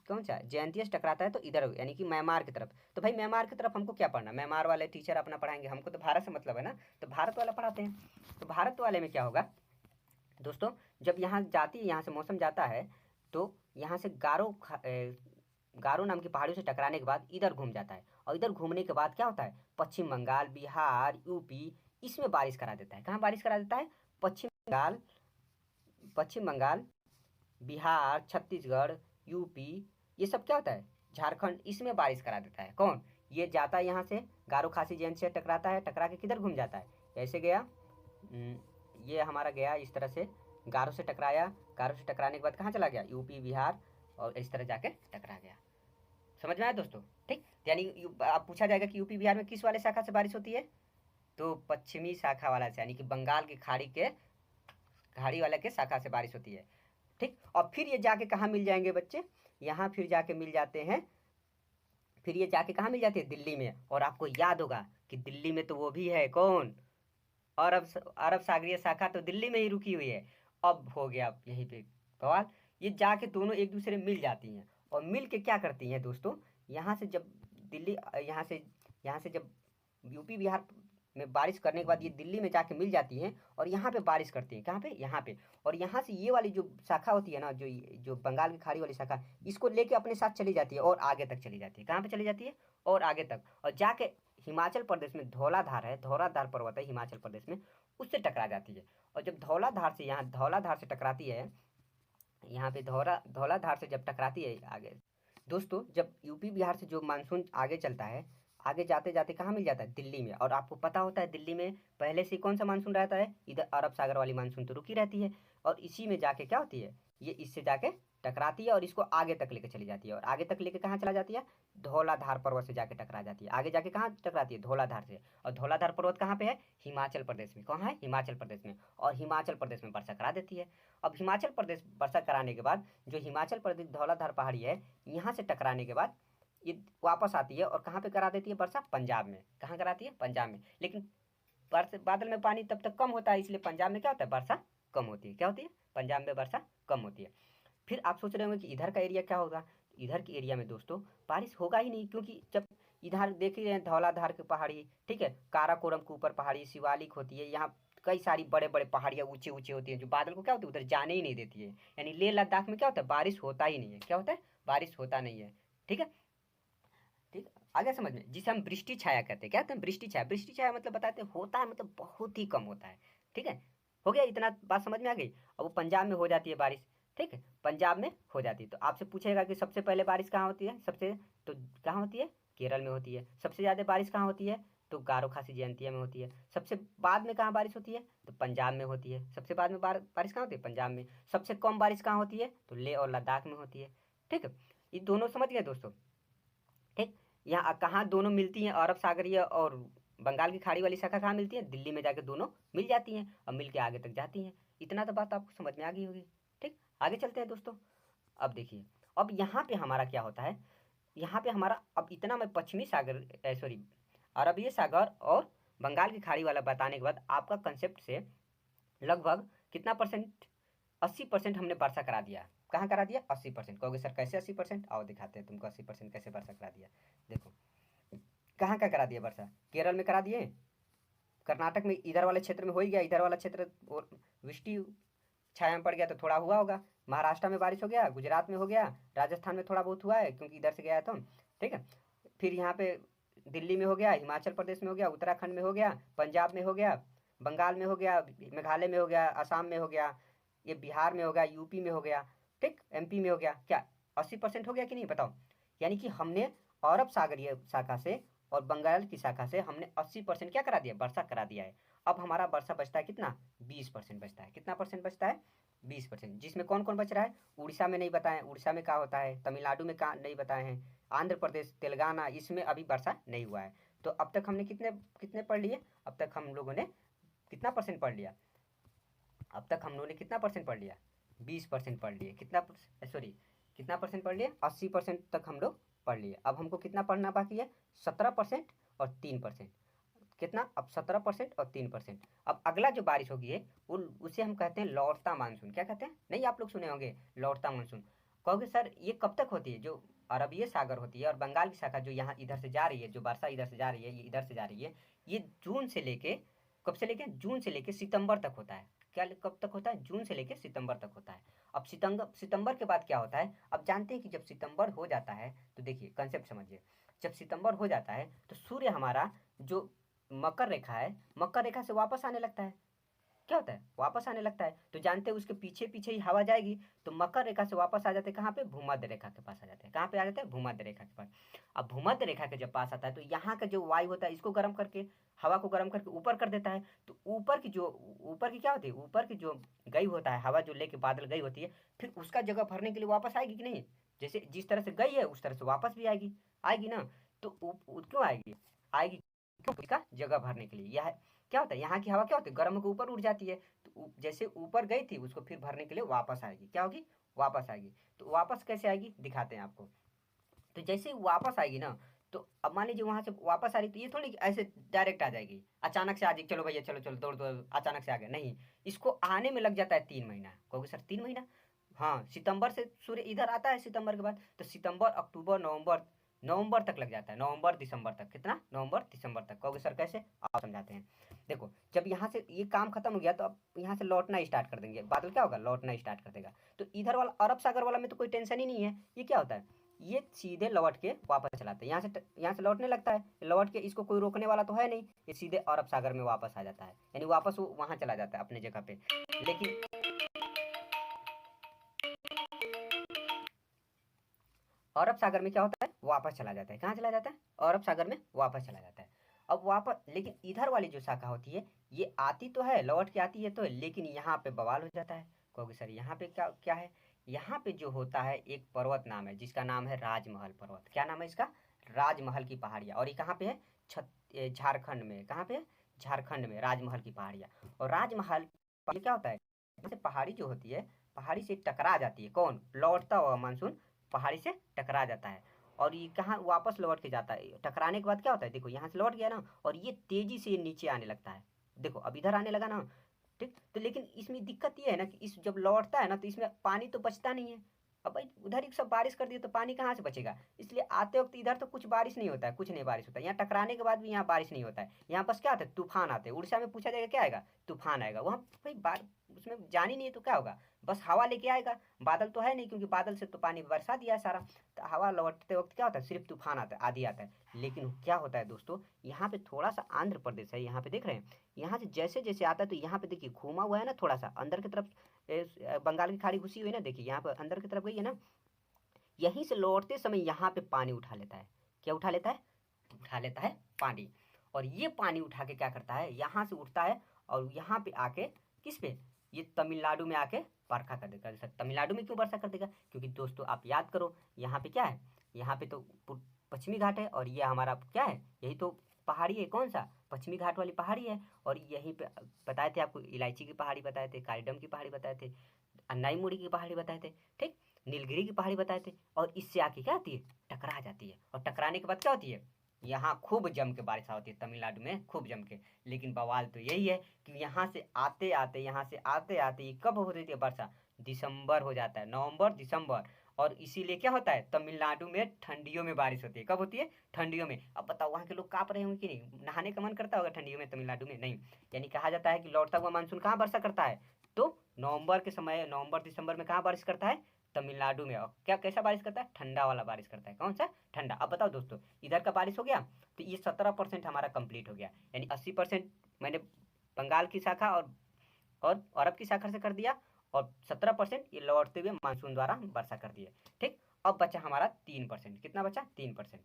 कौन सा जयंतिया से टकराता है तो इधर यानी कि म्यांमार की तरफ। तो भाई म्यांमार की तरफ हमको क्या पढ़ना? म्यांमार वाले टीचर अपना पढ़ाएंगे, हमको तो भारत से मतलब है ना, तो भारत वाला पढ़ाते हैं। तो भारत वाले में क्या होगा दोस्तों? जब यहाँ जाती है, यहाँ से मौसम जाता है तो यहाँ से गारो नाम की पहाड़ियों से टकराने के बाद इधर घूम जाता है और इधर घूमने के बाद क्या होता है? पश्चिम बंगाल, बिहार, यूपी, इसमें बारिश करा देता है। कहाँ बारिश करा देता है? पश्चिम बंगाल, बिहार, छत्तीसगढ़, यूपी, ये सब क्या होता है? झारखंड, इसमें बारिश करा देता है। कौन? ये जाता है यहाँ से गारो खासी जयंती से टकराता है, टकरा के किधर घूम जाता है? ऐसे गया, ये हमारा गया इस तरह से, गारो से टकराया, गारो से टकराने के बाद कहाँ चला गया? यूपी, बिहार, और इस तरह जाके टकरा गया। समझ में आया दोस्तों? ठीक, यानी आप पूछा जाएगा कि यूपी बिहार में किस वाले शाखा से बारिश होती है? तो पश्चिमी शाखा वाला से, यानी कि बंगाल की खाड़ी वाला के शाखा से बारिश होती है। ठीक, और फिर ये जाके कहाँ मिल जाएंगे बच्चे? यहाँ फिर जाके मिल जाते हैं, फिर ये जाके कहाँ मिल जाते हैं? दिल्ली में। और आपको याद होगा कि दिल्ली में तो वो भी है, कौन? अरब सागरीय शाखा तो दिल्ली में ही रुकी हुई है। अब हो गया यहीं पे बवाल। ये जाके दोनों एक दूसरे मिल जाती हैं और मिल के क्या करती हैं दोस्तों? यहाँ से जब दिल्ली यहाँ से जब यूपी बिहार में बारिश करने के बाद ये दिल्ली में जाके मिल जाती हैं और यहाँ पे बारिश करती हैं। कहाँ पे? यहाँ पे। और यहाँ से ये वाली जो शाखा होती है ना, जो बंगाल की खाड़ी वाली शाखा, इसको लेके अपने साथ चली जाती है और आगे तक चली जाती है। कहाँ पे चली जाती है? और आगे तक, और जाके हिमाचल प्रदेश में धौलाधार है, धौलाधार पर्वत है हिमाचल प्रदेश में, उससे टकरा जाती है। और जब धौलाधार से टकराती है यहाँ पे धौलाधार से जब टकराती है आगे दोस्तों, जब यूपी बिहार से जो मानसून आगे चलता है, आगे जाते जाते कहाँ मिल जाता है, दिल्ली में। और आपको पता होता है दिल्ली में पहले से कौन सा मानसून रहता है, इधर अरब सागर वाली मानसून तो रुकी रहती है, और इसी में जाके क्या होती है, ये इससे जाके टकराती है और इसको आगे तक लेके चली जाती है। और आगे तक लेके कहाँ चला जाती है, धौलाधार पर्वत से जाके टकरा जाती है। आगे जाके कहाँ टकराती है, धौलाधार से। और धौलाधार पर्वत कहाँ पे है, हिमाचल प्रदेश में। कहाँ है, हिमाचल प्रदेश में। और हिमाचल प्रदेश में वर्षा करा देती है। अब हिमाचल प्रदेश वर्षा कराने के बाद जो हिमाचल प्रदेश धौलाधार पहाड़ी है, यहाँ से टकराने के बाद ये वापस आती है और कहाँ पे करा देती है वर्षा, पंजाब में। कहाँ कराती है, पंजाब में। लेकिन बादल में पानी तब तक कम होता है, इसलिए पंजाब में क्या होता है, वर्षा कम होती है। क्या होती है, पंजाब में वर्षा कम होती है। फिर आप सोच रहे होंगे कि इधर का एरिया क्या होगा। इधर के एरिया में दोस्तों बारिश होगा ही नहीं, क्योंकि जब इधर देख ही रहे हैं धौलाधार की पहाड़ी, ठीक है, काराकोरम के ऊपर पहाड़ी शिवालिक होती है, यहाँ कई सारी बड़े बड़े पहाड़ियाँ ऊंचे ऊंचे होती हैं, जो बादल को क्या होती है, उधर जाने ही नहीं देती है। यानी लेह लद्दाख में क्या होता है, बारिश होता ही नहीं है। क्या होता है, बारिश होता नहीं है। ठीक है, ठीक, आ गया समझ में, जिसे हम वृष्टि छाया कहते हैं। क्या कहते हैं, वृष्टि छाया। वृष्टि छाया मतलब बताते हैं, होता है मतलब बहुत ही कम होता है। ठीक है, हो गया, इतना बात समझ में आ गई। अब वो पंजाब में हो जाती है बारिश। ठीक है, पंजाब में हो जाती है। तो आपसे पूछेगा कि सबसे पहले बारिश कहाँ होती है, सबसे तो कहाँ होती है, केरल में होती है। सबसे ज़्यादा बारिश कहाँ होती है, तो गारो खासी जयंतिया में होती है। सबसे बाद में कहाँ बारिश होती है, तो पंजाब में होती है। सबसे बाद में बारिश कहाँ होती है, पंजाब में। सबसे कम बारिश कहाँ होती है, तो लेह और लद्दाख में होती है। ठीक है, ये दोनों समझ गए दोस्तों। ठीक, यहाँ कहाँ दोनों मिलती हैं, अरब सागरीय और बंगाल की खाड़ी वाली शाखा कहाँ मिलती है, दिल्ली में जाके दोनों मिल जाती हैं और मिल के आगे तक जाती हैं। इतना तो बात आपको समझ में आ गई होगी। ठीक, आगे चलते हैं दोस्तों। अब देखिए, अब यहाँ पे हमारा क्या होता है, यहाँ पे हमारा अब इतना मैं पश्चिमी सागर सॉरी अरबिय सागर और बंगाल की खाड़ी वाला बताने के बाद आपका कंसेप्ट से लगभग कितना परसेंट, 80% हमने वर्षा करा दिया। कहाँ करा दिया, 80%। कहोगे सर कैसे 80%, आओ दिखाते हैं तुमको 80% कैसे वर्षा करा दिया। देखो कहाँ का करा दिया वर्षा, केरल में करा दिए, कर्नाटक में इधर वाले क्षेत्र में हो ही गया, इधर वाला क्षेत्र वृष्टि छाया में पड़ गया तो थोड़ा हुआ होगा। महाराष्ट्र में बारिश हो गया, गुजरात में हो गया, राजस्थान में थोड़ा बहुत हुआ है क्योंकि इधर से गया है तो। ठीक है, फिर यहाँ पे दिल्ली में हो गया, हिमाचल प्रदेश में हो गया, उत्तराखंड में हो गया, पंजाब में हो गया, बंगाल में हो गया, मेघालय में हो गया, असम में हो गया, ये बिहार में हो गया, यूपी में हो गया, ठीक, एमपी में हो गया। क्या 80% हो गया कि नहीं, बताओ। यानी कि हमने अरब सागरीय शाखा से और बंगाल की शाखा से हमने 80% क्या करा दिया, वर्षा करा दिया है। अब हमारा वर्षा बचता है कितना, 20% बचता है। कितना परसेंट बचता है, 20%। जिसमें कौन कौन बच रहा है, उड़ीसा में नहीं बताएं, उड़ीसा में क्या होता है, तमिलनाडु में कहाँ नहीं बताए हैं, आंध्र प्रदेश, तेलंगाना, इसमें अभी वर्षा नहीं हुआ है। तो अब तक हमने कितने कितने पढ़ लिए, अब तक हम लोगों ने कितना परसेंट पढ़ लिया, अब तक हम लोगों ने कितना परसेंट पढ़ लिया, 20% पढ़ लिए। कितना सॉरी कितना परसेंट पढ़ लिए, 80% तक हम लोग पढ़ लिए। अब हमको कितना पढ़ना बाकी है, 17% और 3%। कितना, अब 17% और 3%। अब अगला जो बारिश होगी है उसे हम कहते हैं लौटता मानसून। क्या कहते हैं, नहीं आप लोग सुने होंगे लौटता मानसून। कहोगे सर ये कब तक होती है, जो अरबिय सागर होती है और बंगाल की शाखा जो यहाँ इधर से जा रही है, जो वर्षा इधर से जा रही है, ये इधर से जा रही है, ये जून से लेके, कब से लेके, जून से लेके सितंबर तक होता है। क्या कब तक होता है, जून से लेके सितंबर तक होता है। अब सितंबर के बाद क्या होता है, अब जानते हैं कि जब सितंबर हो जाता है तो देखिए कंसेप्ट समझिए, जब सितंबर हो जाता है तो सूर्य हमारा जो मकर रेखा है, मकर रेखा से वापस आने लगता है। क्या होता है, वापस आने लगता है। तो जानते हैं उसके पीछे पीछे ही हवा जाएगी, तो मकर रेखा से वापस आ जाते हैं कहाँ पे, भूमध्य रेखा के पास आ जाते हैं। कहाँ पे आ जाते हैं, भूमध्य रेखा के पास। अब भूमध्य रेखा के जब पास आता है तो यहाँ का जो वायु होता है इसको गर्म करके, हवा को गर्म करके ऊपर कर देता है। तो ऊपर की क्या होती है, ऊपर की जो गई होता है हवा, जो लेके बादल गई होती है, फिर उसका जगह भरने के लिए वापस आएगी कि नहीं। जैसे जिस तरह से गई है उस तरह से वापस भी आएगी, आएगी ना। तो क्यों आएगी, आएगी क्यों, उसका जगह भरने के लिए। यह क्या होता है, यहाँ की हवा क्या होती है, गर्म होकर ऊपर उड़ जाती है। तो जैसे ऊपर गई थी उसको फिर भरने के लिए वापस आएगी। क्या होगी, वापस आएगी। तो वापस कैसे आएगी दिखाते हैं आपको। तो जैसे ही वापस आएगी ना, तो अब मान लीजिए वहां से वापस आ रही, तो ये थोड़ी ऐसे डायरेक्ट आ जाएगी, अचानक से आ जाएगी, चलो भैया चलो चलो दौड़ दौड़ अचानक से आ गया, नहीं। इसको आने में लग जाता है 3 महीना। कहोगे सर 3 महीना, हाँ, सितंबर से सूर्य इधर आता है, सितंबर के बाद तो सितंबर, अक्टूबर, नवंबर, नवंबर तक लग जाता है, नवंबर दिसंबर तक। कितना, नवंबर दिसंबर तक। कहोगे सर कैसे, आप समझाते हैं। देखो जब यहाँ से ये काम खत्म हो गया तो अब यहाँ से लौटना स्टार्ट कर देंगे, बादल क्या होगा, लौटना स्टार्ट कर देगा। तो इधर वाला अरब सागर वाला में तो कोई टेंशन ही नहीं है। ये क्या होता है, ये सीधे लौट के वापस चलाते हैं, यहाँ से लौटने लगता है, लौट के इसको कोई रोकने वाला तो है नहीं, ये सीधे अरब सागर में वापस आ जाता है, यानी वापस वो वहाँ चला जाता है अपने जगह पे। लेकिन अरब सागर में क्या होता है, वापस चला जाता है। कहाँ चला जाता है, अरब सागर में वापस चला जाता है। अब वापस, लेकिन इधर वाली जो शाखा होती है ये आती तो है, लौट के आती है तो है, लेकिन यहाँ पे बवाल हो जाता है। कहोगे सर यहाँ पे क्या क्या है, यहाँ पे जो होता है एक पर्वत नाम है जिसका नाम है राजमहल पर्वत। क्या नाम है इसका, राजमहल की पहाड़ियाँ। और ये कहाँ पे है, झारखंड में। कहाँ पे है, झारखंड में राजमहल की पहाड़ियाँ। और राजमहल क्या होता है, जैसे पहाड़ी जो होती है, पहाड़ी से टकरा जाती है, कौन, लौटता हुआ मानसून पहाड़ी से टकरा जाता है। और ये कहाँ वापस लौट के जाता है, टकराने के बाद क्या होता है, देखो यहाँ से लौट गया ना, और ये तेजी से नीचे आने लगता है। देखो अब इधर आने लगा ना, ठीक। तो लेकिन इसमें दिक्कत ये है ना कि इस जब लौटता है ना तो इसमें पानी तो बचता नहीं है। अब भाई उधर ही सब बारिश कर दिए तो पानी कहाँ से बचेगा, इसलिए आते वक्त इधर तो कुछ बारिश नहीं होता है, कुछ नहीं बारिश होता है। यहाँ टकराने के बाद भी यहाँ बारिश नहीं होता है, यहाँ बस क्या आता है, तूफान आते हैं। उड़ीसा में पूछा जाएगा क्या आएगा, तूफान आएगा। वहाँ भाई उसमें जान ही नहीं है तो क्या होगा, बस हवा लेके आएगा। बादल तो है नहीं, क्योंकि बादल से तो पानी बरसा दिया है सारा। तो हवा लौटते वक्त क्या होता है, सिर्फ तूफान आता है, आधी आता है। लेकिन क्या होता है दोस्तों, यहाँ पे थोड़ा सा आंध्र प्रदेश है, यहाँ पे देख रहे हैं, यहाँ से जैसे जैसे आता है तो यहाँ पे देखिए घूमा हुआ है ना, थोड़ा सा अंदर की तरफ बंगाल की खाड़ी घुसी हुई है ना, देखिए यहाँ पर अंदर की तरफ गई है ना। यहीं से लौटते समय यहाँ पे पानी उठा लेता है। क्या उठा लेता है, उठा लेता है पानी। और ये पानी उठा के क्या करता है, यहाँ से उठता है और यहाँ पे आके किस पे, ये तमिलनाडु में आके बरखा कर देगा। सर तमिलनाडु में क्यों वर्षा कर देगा, क्योंकि दोस्तों आप याद करो, यहाँ पे क्या है, यहाँ पे तो पश्चिमी घाट है, और ये हमारा क्या है, यही तो पहाड़ी है, कौन सा, पश्चिमी घाट वाली पहाड़ी है। और यहीं पे बताए थे आपको, इलायची की पहाड़ी बताए थे, कालीडम की पहाड़ी बताए थे, अन्नाई मुड़ी की पहाड़ी बताए थे, ठीक, नीलगिरी की पहाड़ी बताए थे। और इससे आके क्या आती है, टकरा जाती है। और टकराने के बाद क्या होती है, यहाँ खूब जम के बारिश होती है, तमिलनाडु में खूब जम के। लेकिन बवाल तो यही है कि यहाँ से आते आते, यहाँ से आते आते ये कब हो रही थी वर्षा, दिसंबर हो जाता है, नवंबर दिसंबर। और इसीलिए क्या होता है, तमिलनाडु में ठंडियों में बारिश होती है। कब होती है, ठंडियों में। अब बताओ वहाँ के लोग काँप रहे होंगे कि नहीं, नहाने का मन करता होगा ठंडियों में तमिलनाडु में, नहीं। यानी कहा जाता है कि लौटता हुआ मानसून कहाँ वर्षा करता है, तो नवंबर के समय, नवंबर दिसंबर में कहाँ बारिश करता है, तमिलनाडु में। और क्या कैसा बारिश करता है, ठंडा वाला बारिश करता है, कौन सा, ठंडा। अब बताओ दोस्तों, इधर का बारिश हो गया तो ये 17% हमारा कंप्लीट हो गया, यानी 80% मैंने बंगाल की शाखा और अरब की शाखा से कर दिया, और 17% ये लौटते हुए मानसून द्वारा वर्षा कर दिया, ठीक। अब बचा हमारा 3%, कितना बचा, 3%।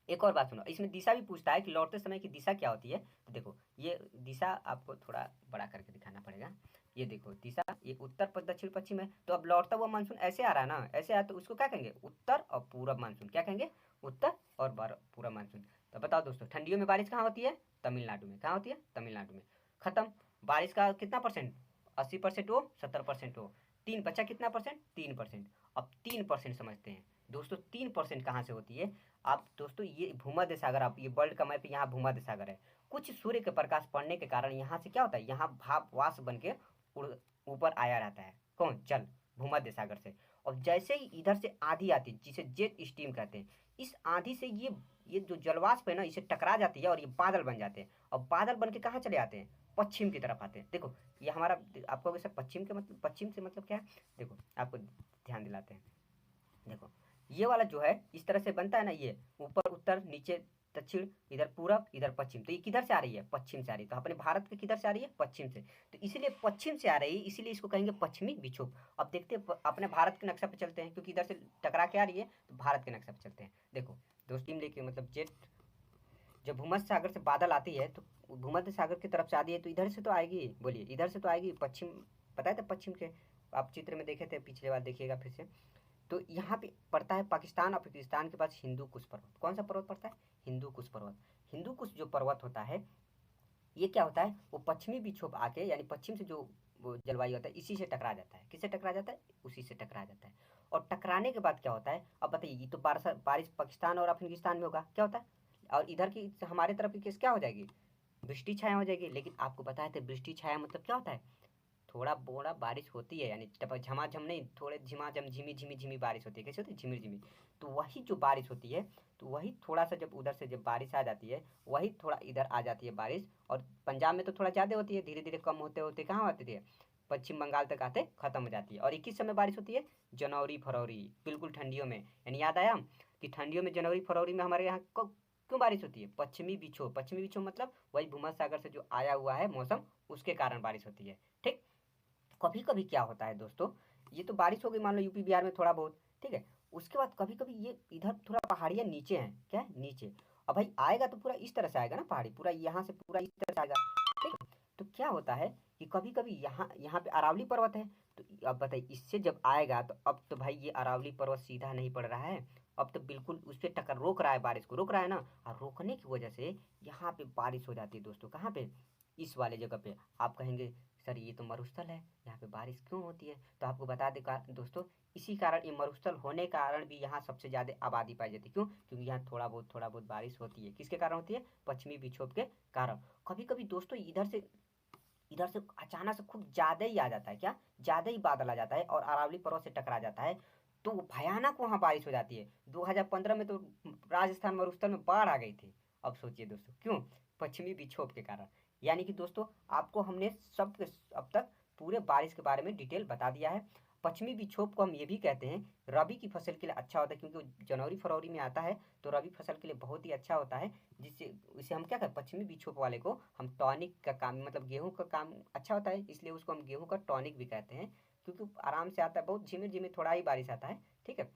एक और बात सुनो, इसमें दिशा भी पूछता है कि लौटते समय की दिशा क्या होती है। तो देखो ये दिशा आपको थोड़ा बड़ा करके दिखाना पड़ेगा। ये देखो दिशा, ये उत्तर दक्षिण पश्चिम है। तो अब लौटता हुआ मानसून ऐसे आ रहा है ना, ऐसे आया तो उसको क्या कहेंगे, उत्तर और पूरब मानसून। क्या कहेंगे, उत्तर और पूरब मानसून। तो बताओ दोस्तों, ठंडियों में बारिश कहाँ होती है, तमिलनाडु में। कहाँ होती है, तमिलनाडु में। खत्म। बारिश का कितना परसेंट, 80% हो, 70% हो, तीन बचा कितना परसेंट, 3%। अब 3% समझते हैं दोस्तों, 3% कहाँ से होती है। आप दोस्तों ये भूमध्य सागर, आप ये वर्ल्ड का मैप, यहाँ भूमध्य सागर है। कुछ सूर्य के प्रकाश पड़ने के कारण यहाँ से क्या होता है, यहाँ भाप वाष्प बन के ऊपर आया रहता है, कौन, जल, भूमध्य सागर से। और जैसे ही इधर से आंधी आती है, जिसे जेट स्टीम कहते हैं, इस आंधी से ये जो जलवाष्प है ना, इसे टकरा जाती है और ये बादल बन जाते हैं। और बादल बन के कहाँ चले आते हैं, पश्चिम की तरफ आते हैं। देखो ये हमारा, आपको वैसे पश्चिम के मतलब, पश्चिम से मतलब क्या है, देखो आपको ध्यान दिलाते हैं। देखो ये वाला जो है इस तरह से बनता है ना, ये ऊपर उत्तर, नीचे दक्षिण, इधर पूरब, इधर पश्चिम। तो ये किधर से आ रही है, पश्चिम से आ रही है। तो अपने भारत के किधर से आ रही है, पश्चिम से। तो इसीलिए पश्चिम से आ रही है, इसीलिए इसको कहेंगे पश्चिमी विक्षोभ। अब देखते हैं अपने भारत के नक्शा पे चलते हैं, क्योंकि इधर से टकरा के आ रही है, तो भारत के नक्शा पे चलते हैं। देखो दोस्तों लेके मतलब जेट, जब भूमध्य सागर से बादल आती है तो भूमध्य सागर की तरफ से आती है, तो इधर से तो आएगी, बोलिए इधर से तो आएगी, पश्चिम, बताए थे पश्चिम के, आप चित्र में देखे थे पिछले बार, देखिएगा फिर से। तो यहाँ पे पड़ता है पाकिस्तान और पाकिस्तान के पास हिंदू कुश पर्वत। कौन सा पर्वत पड़ता है, हिंदू कुश पर्वत। हिंदू कुश जो पर्वत होता है, ये क्या होता है, वो पश्चिमी विक्षोभ आके, यानी पश्चिम से जो वो जलवायु होता है, इसी से टकरा जाता है। किससे टकरा जाता है, उसी से टकरा जाता है। और टकराने के बाद क्या होता है, अब बताइए, ये तो बारिश पाकिस्तान और अफगानिस्तान में होगा, क्या होता है, और इधर की हमारे तरफ की केस क्या हो जाएगी, वृष्टि छाया हो जाएगी। लेकिन आपको बताया था वृष्टि छाया मतलब क्या होता है, थोड़ा बोड़ा बारिश होती है, यानी झमाझम नहीं, थोड़े झिमाझम, झिमी झिमी झिमी बारिश होती है। कैसे होती है, झिमी झिमी। तो वही जो बारिश होती है, तो वही थोड़ा सा जब उधर से जब बारिश आ जाती है, वही थोड़ा इधर आ जाती है बारिश। और पंजाब में तो थोड़ा ज़्यादा होती है, धीरे धीरे कम होते होते कहाँ आती है, पश्चिम बंगाल तक आते खत्म हो जाती है। और 21 समय बारिश होती है, जनवरी फरवरी, बिल्कुल ठंडियों में। यानी याद आया कि ठंडियों में जनवरी फरवरी में हमारे यहाँ क्यों बारिश होती है, पश्चिमी विक्षोभ। पश्चिमी विक्षोभ मतलब वही भूमध्य सागर से जो आया हुआ है मौसम, उसके कारण बारिश होती है, ठीक। कभी कभी क्या होता है दोस्तों, ये तो बारिश हो गई मान लो यूपी बिहार में थोड़ा बहुत, ठीक है। उसके बाद कभी कभी ये इधर थोड़ा पहाड़ियाँ नीचे हैं, क्या है नीचे। अब भाई आएगा तो पूरा इस तरह से आएगा ना, पहाड़ी पूरा यहाँ से पूरा इस तरह से आएगा, ठीक है। तो क्या होता है कि कभी कभी यहाँ यहाँ पे अरावली पर्वत है, तो अब बताइए इससे जब आएगा तो अब तो भाई ये अरावली पर्वत सीधा नहीं पड़ रहा है, अब तो बिल्कुल उस पर टक्कर रोक रहा है, बारिश को रोक रहा है ना, और रोकने की वजह से यहाँ पे बारिश हो जाती है दोस्तों। कहाँ पे, इस वाले जगह पे। आप कहेंगे सर ये तो मरुस्थल है, यहाँ पे बारिश क्यों होती है, तो आपको बता दें दोस्तों, इसी कारण, ये मरुस्थल होने के कारण भी यहाँ सबसे ज़्यादा आबादी पाई जाती है। क्यों, क्योंकि यहाँ थोड़ा बहुत बारिश होती है। किसके कारण होती है, पश्चिमी विक्षोभ के कारण। कभी कभी दोस्तों इधर से अचानक से खूब ज़्यादा ही आ जाता है, क्या ज़्यादा ही बादल आ जाता है और अरावली पर्वत से टकरा जाता है, तो भयानक वहाँ बारिश हो जाती है। 2015 में तो राजस्थान मरुस्थल में बाढ़ आ गई थी। अब सोचिए दोस्तों, क्यों, पश्चिमी विक्षोभ के कारण। यानी कि दोस्तों आपको हमने सब अब तक पूरे बारिश के बारे में डिटेल बता दिया है। पश्चिमी विक्षोभ को हम ये भी कहते हैं रबी की फसल के लिए अच्छा होता है, क्योंकि वो जनवरी फरवरी में आता है, तो रबी फसल के लिए बहुत ही अच्छा होता है। जिससे इसे हम क्या कहते हैं, पश्चिमी विक्षोभ वाले को हम टॉनिक का काम, मतलब गेहूं का काम अच्छा होता है, इसलिए उसको हम गेहूं का टॉनिक भी कहते हैं, क्योंकि आराम से आता है, बहुत झिमिर झिमिर थोड़ा ही बारिश आता है, ठीक है।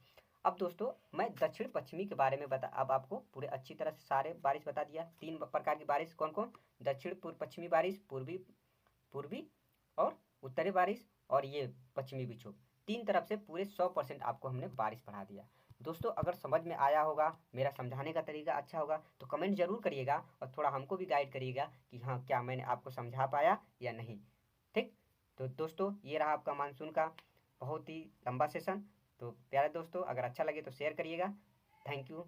अब दोस्तों मैं दक्षिण पश्चिमी के बारे में अब आपको पूरे अच्छी तरह से सारे बारिश बता दिया। 3 प्रकार की बारिश कौन कौन, दक्षिण पूर्व पश्चिमी बारिश, पूर्वी पूर्वी और उत्तरी बारिश, और ये पश्चिमी विक्षोभ। 3 तरफ से पूरे 100% आपको हमने बारिश पढ़ा दिया। दोस्तों अगर समझ में आया होगा, मेरा समझाने का तरीका अच्छा होगा, तो कमेंट जरूर करिएगा और थोड़ा हमको भी गाइड करिएगा कि हाँ क्या मैंने आपको समझा पाया या नहीं, ठीक। तो दोस्तों ये रहा आपका मानसून का बहुत ही लंबा सेशन। तो प्यारे दोस्तों अगर अच्छा लगे तो शेयर करिएगा। Thank you.